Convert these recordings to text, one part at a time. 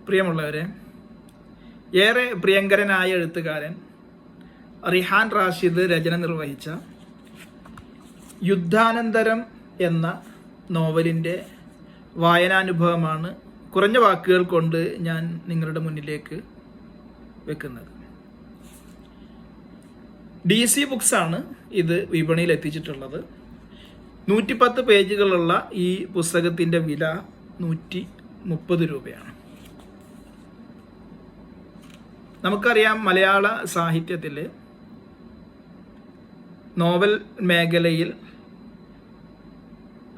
പ്രിയമുള്ളവരെ, ഏറെ പ്രിയങ്കരനായ എഴുത്തുകാരൻ റിഹാൻ റാഷിദ് രചന നിർവഹിച്ച യുദ്ധാനന്തരം എന്ന നോവലിൻ്റെ വായനാനുഭവമാണ് കുറഞ്ഞ വാക്കുകൾ കൊണ്ട് ഞാൻ നിങ്ങളുടെ മുന്നിലേക്ക് വെക്കുന്നത്. DC ബുക്സാണ് ഇത് വിപണിയിൽ എത്തിച്ചിട്ടുള്ളത്. 110 പേജുകളുള്ള ഈ പുസ്തകത്തിൻ്റെ വില 130 രൂപയാണ്. നമുക്കറിയാം, മലയാള സാഹിത്യത്തിൽ നോവൽ മേഖലയിൽ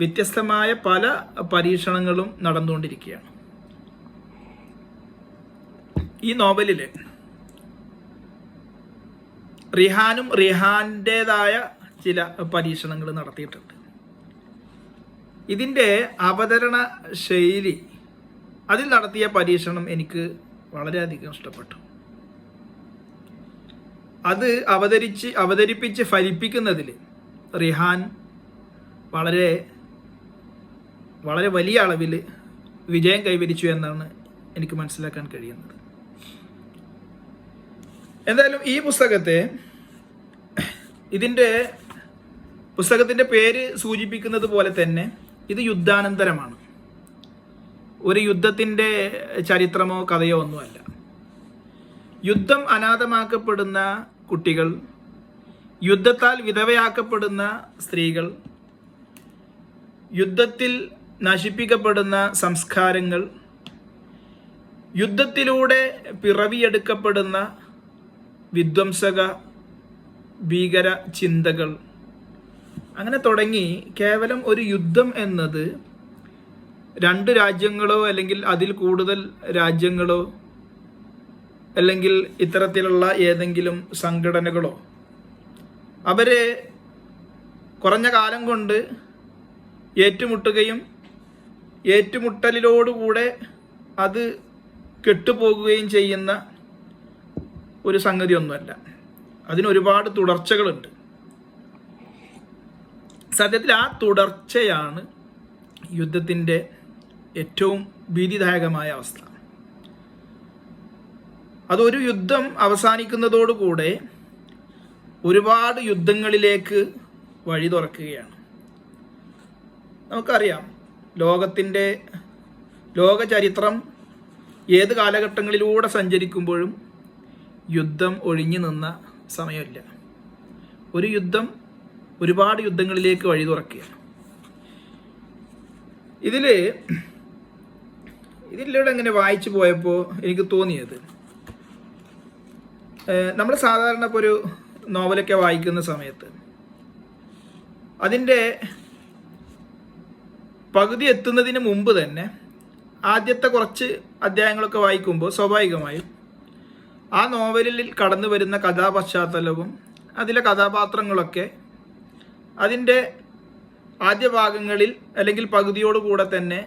വ്യത്യസ്തമായ പല പരീക്ഷണങ്ങളും നടന്നുകൊണ്ടിരിക്കുകയാണ്. ഈ നോവലിൽ റിഹാനും റിഹാൻ്റേതായ ചില പരീക്ഷണങ്ങൾ നടത്തിയിട്ടുണ്ട്. ഇതിൻ്റെ അവതരണ ശൈലി, അതിൽ നടത്തിയ പരീക്ഷണം എനിക്ക് വളരെയധികം ഇഷ്ടപ്പെട്ടു. അത് അവതരിപ്പിച്ച് ഫലിപ്പിക്കുന്നതിൽ റിഹാൻ വളരെ വലിയ അളവിൽ വിജയം കൈവരിച്ചു എന്നാണ് എനിക്ക് മനസ്സിലാക്കാൻ കഴിയുന്നത്. എന്തായാലും ഈ പുസ്തകത്തിൻ്റെ പേര് സൂചിപ്പിക്കുന്നത് പോലെ തന്നെ ഇത് യുദ്ധാനന്തരമാണ്. ഒരു യുദ്ധത്തിൻ്റെ ചരിത്രമോ കഥയോ ഒന്നുമല്ല. യുദ്ധം അനാഥമാക്കപ്പെടുന്ന കുട്ടികൾ, യുദ്ധത്താൽ വിധവയാക്കപ്പെടുന്ന സ്ത്രീകൾ, യുദ്ധത്തിൽ നശിപ്പിക്കപ്പെടുന്ന സംസ്കാരങ്ങൾ, യുദ്ധത്തിലൂടെ പിറവിയെടുക്കപ്പെടുന്ന വിധ്വംസക ഭീകര ചിന്തകൾ, അങ്ങനെ തുടങ്ങി കേവലം ഒരു യുദ്ധം എന്നത് 2 രാജ്യങ്ങളോ അല്ലെങ്കിൽ അതിൽ കൂടുതൽ രാജ്യങ്ങളോ അല്ലെങ്കിൽ ഇത്തരത്തിലുള്ള ഏതെങ്കിലും സംഘടനകളോ അവരെ കുറഞ്ഞ കാലം കൊണ്ട് ഏറ്റുമുട്ടുകയും ഏറ്റുമുട്ടലിലോടുകൂടെ അത് കെട്ടുപോകുകയും ചെയ്യുന്ന ഒരു സംഗതിയൊന്നുമല്ല. അതിനൊരുപാട് തുടർച്ചകളുണ്ട്. സത്യത്തിൽ ആ തുടർച്ചയാണ് യുദ്ധത്തിൻ്റെ ഏറ്റവും ഭീതിദായകമായ അവസ്ഥ. അതൊരു യുദ്ധം അവസാനിക്കുന്നതോടുകൂടെ ഒരുപാട് യുദ്ധങ്ങളിലേക്ക് വഴി തുറക്കുകയാണ്. നമുക്കറിയാം, ലോക ചരിത്രം ഏത് കാലഘട്ടങ്ങളിലൂടെ സഞ്ചരിക്കുമ്പോഴും യുദ്ധം ഒഴിഞ്ഞു നിന്ന സമയമില്ല. ഒരു യുദ്ധം ഒരുപാട് യുദ്ധങ്ങളിലേക്ക് വഴി തുറക്കുകയാണ്. ഇതിലൂടെ ഇങ്ങനെ വായിച്ചു പോയപ്പോൾ എനിക്ക് തോന്നിയത്, നമ്മൾ സാധാരണ ഇപ്പോൾ ഒരു നോവലൊക്കെ വായിക്കുന്ന സമയത്ത് അതിൻ്റെ പകുതി എത്തുന്നതിന് മുമ്പ് തന്നെ ആദ്യത്തെ കുറച്ച് അധ്യായങ്ങളൊക്കെ വായിക്കുമ്പോൾ സ്വാഭാവികമായും ആ നോവലിൽ കടന്നു വരുന്ന കഥാപശ്ചാത്തലവും അതിലെ കഥാപാത്രങ്ങളൊക്കെ അതിൻ്റെ ആദ്യ ഭാഗങ്ങളിൽ അല്ലെങ്കിൽ പകുതിയോടുകൂടെ തന്നെ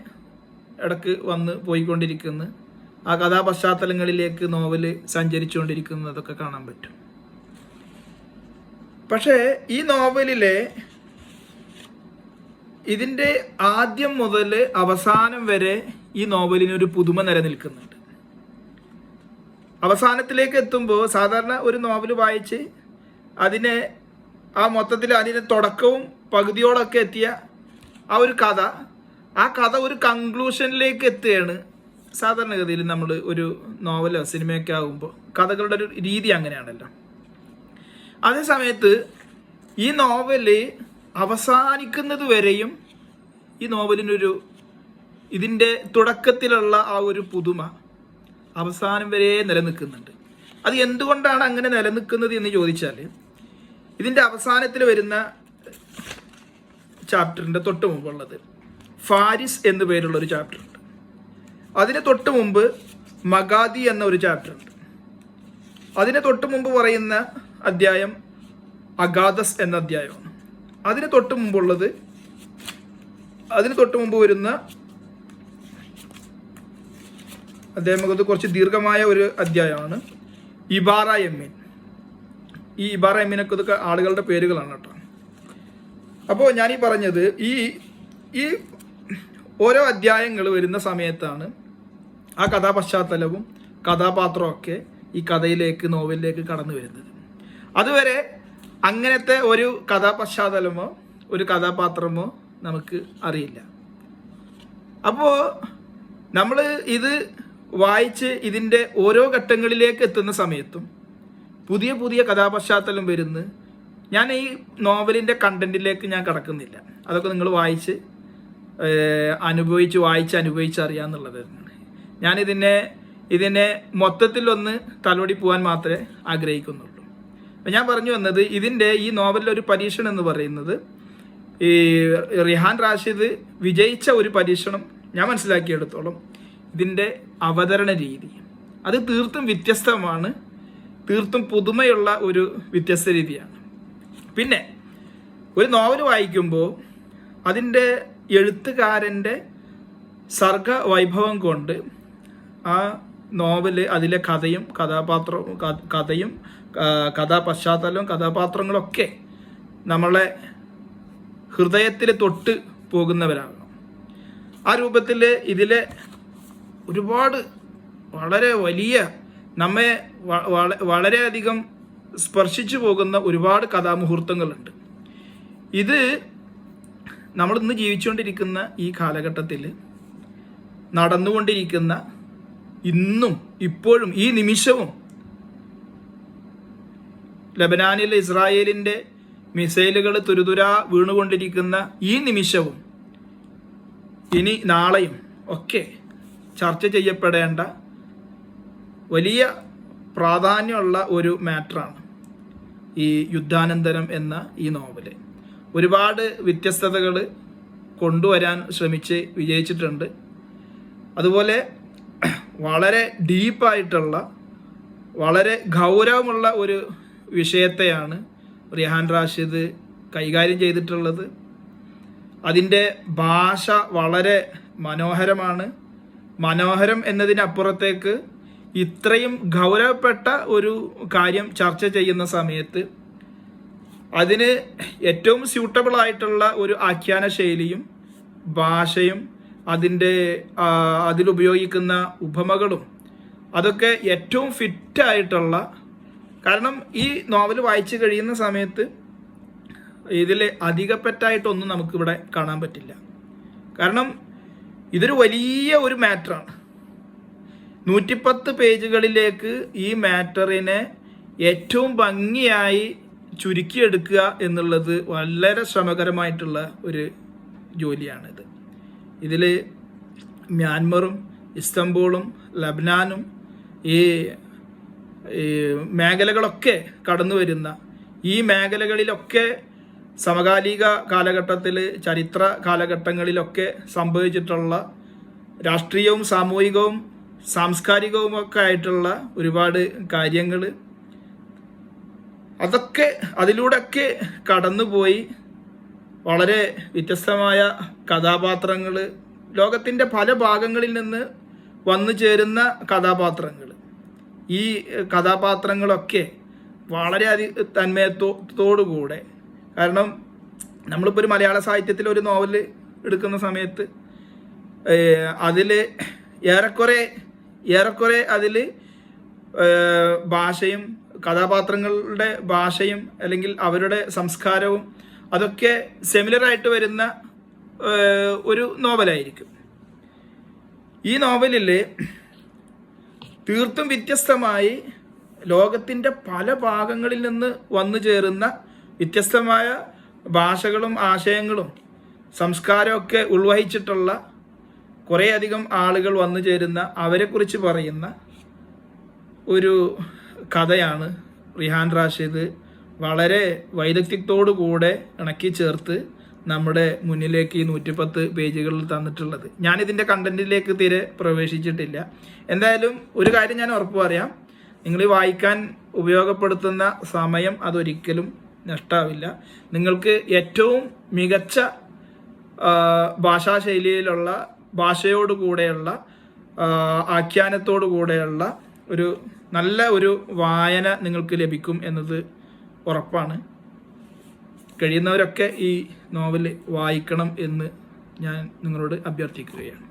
ഇടക്ക് വന്ന് പോയിക്കൊണ്ടിരിക്കുന്ന ആ കഥാപശ്ചാത്തലങ്ങളിലേക്ക് നോവല് സഞ്ചരിച്ചുകൊണ്ടിരിക്കുന്നതൊക്കെ കാണാൻ പറ്റും. പക്ഷേ ഈ നോവലിലെ ഇതിൻ്റെ ആദ്യം മുതൽ അവസാനം വരെ ഈ നോവലിനൊരു പുതുമ നിലനിൽക്കുന്നുണ്ട്. അവസാനത്തിലേക്ക് എത്തുമ്പോൾ സാധാരണ ഒരു നോവൽ വായിച്ച് അതിനെ മൊത്തത്തിൽ അതിൻ്റെ തുടക്കവും പകുതിയോടൊക്കെ എത്തിയ ആ കഥ ഒരു കൺക്ലൂഷനിലേക്ക് എത്തുകയാണ് സാധാരണഗതിയിൽ. നമ്മൾ ഒരു നോവലോ സിനിമയൊക്കെ ആകുമ്പോൾ കഥകളുടെ ഒരു രീതി അങ്ങനെയാണല്ലോ. അതേ സമയത്ത് ഈ നോവല് അവസാനിക്കുന്നത് വരെയും ഈ ഇതിൻ്റെ തുടക്കത്തിലുള്ള ആ ഒരു പുതുമ അവസാനം വരെ നിലനിൽക്കുന്നുണ്ട്. അത് എന്തുകൊണ്ടാണ് അങ്ങനെ നിലനിൽക്കുന്നത് എന്ന് ചോദിച്ചാൽ, ഇതിൻ്റെ അവസാനത്തിൽ വരുന്ന ചാപ്റ്ററിൻ്റെ തൊട്ട് മുമ്പുള്ളത് ഫാരിസ് എന്നു പേരുള്ളൊരു ചാപ്റ്ററുണ്ട്. അതിന് തൊട്ട് മുമ്പ് മഗാദി എന്ന ഒരു ചാപ്റ്ററുണ്ട്. അതിന് തൊട്ട് മുമ്പ് പറയുന്ന അധ്യായം അഗാദസ് എന്ന അധ്യായമാണ്. അതിന് തൊട്ട് മുമ്പ് വരുന്ന അദ്ദേഹം കുറച്ച് ദീർഘമായ ഒരു അധ്യായമാണ് ഇബാറ എമ്മിൻ. ഈ ഇബാറ എമ്മിനൊക്കെ ഇതൊക്കെ ആളുകളുടെ പേരുകളാണ് കേട്ടോ. അപ്പോൾ ഞാനീ പറഞ്ഞത് ഈ ഓരോ അധ്യായങ്ങൾ വരുന്ന സമയത്താണ് ആ കഥാപശ്ചാത്തലവും കഥാപാത്രവും ഒക്കെ ഈ കഥയിലേക്ക്, നോവലിലേക്ക് കടന്നു വരുന്നത്. അതുവരെ അങ്ങനത്തെ ഒരു കഥാപശ്ചാത്തലമോ ഒരു കഥാപാത്രമോ നമുക്ക് അറിയില്ല. അപ്പോൾ നമ്മൾ ഇത് വായിച്ച് ഇതിൻ്റെ ഓരോ ഘട്ടങ്ങളിലേക്ക് എത്തുന്ന സമയത്തും പുതിയ പുതിയ കഥാപശ്ചാത്തലം വരുന്നു. ഞാൻ ഈ നോവലിൻ്റെ കണ്ടന്റിലേക്ക് ഞാൻ കടക്കുന്നില്ല. അതൊക്കെ നിങ്ങൾ വായിച്ച് അനുഭവിച്ച് അറിയാമെന്നുള്ളത് തന്നെയാണ്. ഇതിനെ മൊത്തത്തിലൊന്ന് തലോടി പോകാൻ മാത്രമേ ആഗ്രഹിക്കുന്നുള്ളൂ. അപ്പം ഞാൻ പറഞ്ഞു വന്നത്, ഈ നോവലിലെ ഒരു പരീക്ഷണം എന്ന് പറയുന്നത് ഈ റിഹാൻ റാഷിദ് വിജയിച്ച ഒരു പരീക്ഷണം ഞാൻ മനസ്സിലാക്കിയെടുത്തോളം ഇതിൻ്റെ അവതരണ രീതി അത് തീർത്തും വ്യത്യസ്തമാണ്, തീർത്തും പുതുമയുള്ള ഒരു വ്യത്യസ്ത രീതിയാണ്. പിന്നെ ഒരു നോവൽ വായിക്കുമ്പോൾ അതിൻ്റെ എഴുത്തുകാരൻ്റെ സർഗവൈഭവം കൊണ്ട് ആ നോവല്, അതിലെ കഥയും കഥാപശ്ചാത്തലവും കഥാപാത്രങ്ങളൊക്കെ നമ്മളെ ഹൃദയത്തിൽ തൊട്ട് പോകുന്നവരാകണം. ആ രൂപത്തിൽ ഇതിലെ ഒരുപാട് വളരെ വലിയ, നമ്മെ വളരെയധികം സ്പർശിച്ചു പോകുന്ന ഒരുപാട് കഥാമുഹൂർത്തങ്ങളുണ്ട്. ഇത് നമ്മളിന്ന് ജീവിച്ചുകൊണ്ടിരിക്കുന്ന ഈ കാലഘട്ടത്തിൽ നടന്നുകൊണ്ടിരിക്കുന്ന, ഇന്നും ഇപ്പോഴും ഈ നിമിഷവും ലബനാനിൽ ഇസ്രായേലിൻ്റെ മിസൈലുകൾ തുരുതുരാ വീണുകൊണ്ടിരിക്കുന്ന ഈ നിമിഷവും ഇനി നാളെയും ഒക്കെ ചർച്ച ചെയ്യപ്പെടേണ്ട വലിയ പ്രാധാന്യമുള്ള ഒരു മാറ്ററാണ് ഈ യുദ്ധാനന്തരം എന്ന ഈ നോവല്. ഒരുപാട് വ്യത്യസ്തതകൾ കൊണ്ടുവരാൻ ശ്രമിച്ച് വിജയിച്ചിട്ടുണ്ട്. അതുപോലെ വളരെ ഡീപ്പായിട്ടുള്ള, വളരെ ഗൗരവമുള്ള ഒരു വിഷയത്തെയാണ് റിഹാൻ റാഷിദ് കൈകാര്യം ചെയ്തിട്ടുള്ളത്. അതിൻ്റെ ഭാഷ വളരെ മനോഹരമാണ്. മനോഹരം എന്നതിനപ്പുറത്തേക്ക് ഇത്രയും ഗൗരവപ്പെട്ട ഒരു കാര്യം ചർച്ച ചെയ്യുന്ന സമയത്ത് അതിന് ഏറ്റവും സ്യൂട്ടബിൾ ആയിട്ടുള്ള ഒരു ആഖ്യാന ശൈലിയും ഭാഷയും അതിലുപയോഗിക്കുന്ന ഉപമകളും അതൊക്കെ ഏറ്റവും ഫിറ്റായിട്ടുള്ള, കാരണം ഈ നോവൽ വായിച്ചു കഴിയുന്ന സമയത്ത് ഇതിൽ അധികപ്പറ്റായിട്ടൊന്നും നമുക്കിവിടെ കാണാൻ പറ്റില്ല. കാരണം ഇതൊരു വലിയ ഒരു മാറ്ററാണ്. 110 പേജുകളിലേക്ക് ഈ മാറ്ററിനെ ഏറ്റവും ഭംഗിയായി ചുരുക്കിയെടുക്കുക എന്നുള്ളത് വളരെ ശ്രമകരമായിട്ടുള്ള ഒരു ജോലിയാണിത്. ഇതിൽ മ്യാൻമറും ഇസ്തംബൂളും ലബ്നാനും ഈ മേഖലകളൊക്കെ കടന്നു വരുന്ന, ഈ മേഖലകളിലൊക്കെ സമകാലിക കാലഘട്ടത്തിൽ, ചരിത്ര കാലഘട്ടങ്ങളിലൊക്കെ സംഭവിച്ചിട്ടുള്ള രാഷ്ട്രീയവും സാമൂഹികവും സാംസ്കാരികവുമൊക്കെ ആയിട്ടുള്ള ഒരുപാട് കാര്യങ്ങൾ, അതൊക്കെ അതിലൂടെയൊക്കെ കടന്നുപോയി വളരെ വ്യത്യസ്തമായ കഥാപാത്രങ്ങൾ, ലോകത്തിൻ്റെ പല ഭാഗങ്ങളിൽ നിന്ന് വന്നു ചേരുന്ന കഥാപാത്രങ്ങൾ, ഈ കഥാപാത്രങ്ങളൊക്കെ വളരെയധികം തന്മയത്വത്തോടുകൂടെ, കാരണം നമ്മളിപ്പോൾ ഒരു മലയാള സാഹിത്യത്തിൽ ഒരു നോവൽ എടുക്കുന്ന സമയത്ത് അതിൽ ഏറെക്കുറെ അതിൽ ഭാഷയും കഥാപാത്രങ്ങളുടെ ഭാഷയും അല്ലെങ്കിൽ അവരുടെ സംസ്കാരവും അതൊക്കെ സിമിലറായിട്ട് വരുന്ന ഒരു നോവലായിരിക്കും. ഈ നോവലിൽ തീർത്തും വ്യത്യസ്തമായി ലോകത്തിൻ്റെ പല ഭാഗങ്ങളിൽ നിന്ന് വന്നു ചേരുന്ന വ്യത്യസ്തമായ ഭാഷകളും ആശയങ്ങളും സംസ്കാരമൊക്കെ ഉൾവഹിച്ചിട്ടുള്ള കുറേയധികം ആളുകൾ വന്നു ചേരുന്ന, അവരെക്കുറിച്ച് പറയുന്ന ഒരു കഥയാണ് റിഹാൻ റാഷിദ് വളരെ വൈദഗ്ധ്യത്തോടു കൂടെ ഇണക്കി ചേർത്ത് നമ്മുടെ മുന്നിലേക്ക് ഈ 110 പേജുകളിൽ തന്നിട്ടുള്ളത്. ഞാനിതിൻ്റെ കണ്ടന്റിലേക്ക് തീരെ പ്രവേശിച്ചിട്ടില്ല. എന്തായാലും ഒരു കാര്യം ഞാൻ ഉറപ്പ് പറയാം, നിങ്ങൾ വായിക്കാൻ ഉപയോഗപ്പെടുത്തുന്ന സമയം അതൊരിക്കലും നഷ്ടാവില്ല. നിങ്ങൾക്ക് ഏറ്റവും മികച്ച ഭാഷാശൈലിയിലുള്ള, ഭാഷയോടുകൂടെയുള്ള, ആഖ്യാനത്തോടു കൂടെയുള്ള ഒരു നല്ല ഒരു വായന നിങ്ങൾക്ക് ലഭിക്കും എന്നത് ഉറപ്പാണ്. കഴിയുന്നവരൊക്കെ ഈ നോവൽ വായിക്കണം എന്ന് ഞാൻ നിങ്ങളോട് അഭ്യർത്ഥിക്കുകയാണ്.